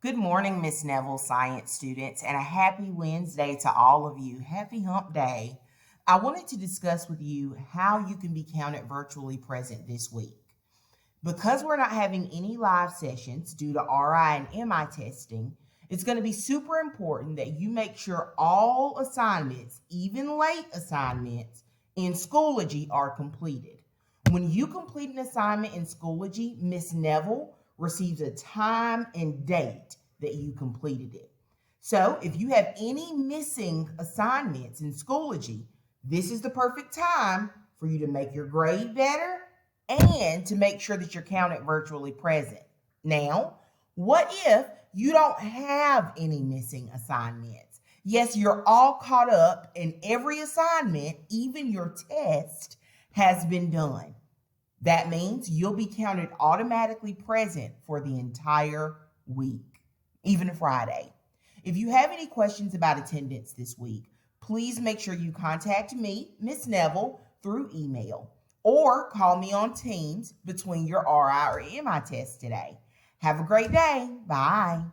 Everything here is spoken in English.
Good morning, Miss Neville science students, and a happy Wednesday to all of you. Happy hump day. I wanted to discuss with you how you can be counted virtually present this week. Because we're not having any live sessions due to RI and MI testing, it's going to be super important that you make sure all assignments, even late assignments, in Schoology are completed. When you complete an assignment in Schoology, Miss Neville receives a time and date that you completed it. So if you have any missing assignments in Schoology, this is the perfect time for you to make your grade better and to make sure that you're counted virtually present. Now, what if you don't have any missing assignments? Yes, you're all caught up and every assignment, even your test, has been done. That means you'll be counted automatically present for the entire week, even Friday. If you have any questions about attendance this week, please make sure you contact me, Miss Neville, through email or call me on Teams between your RI or MI test today. Have a great day. Bye.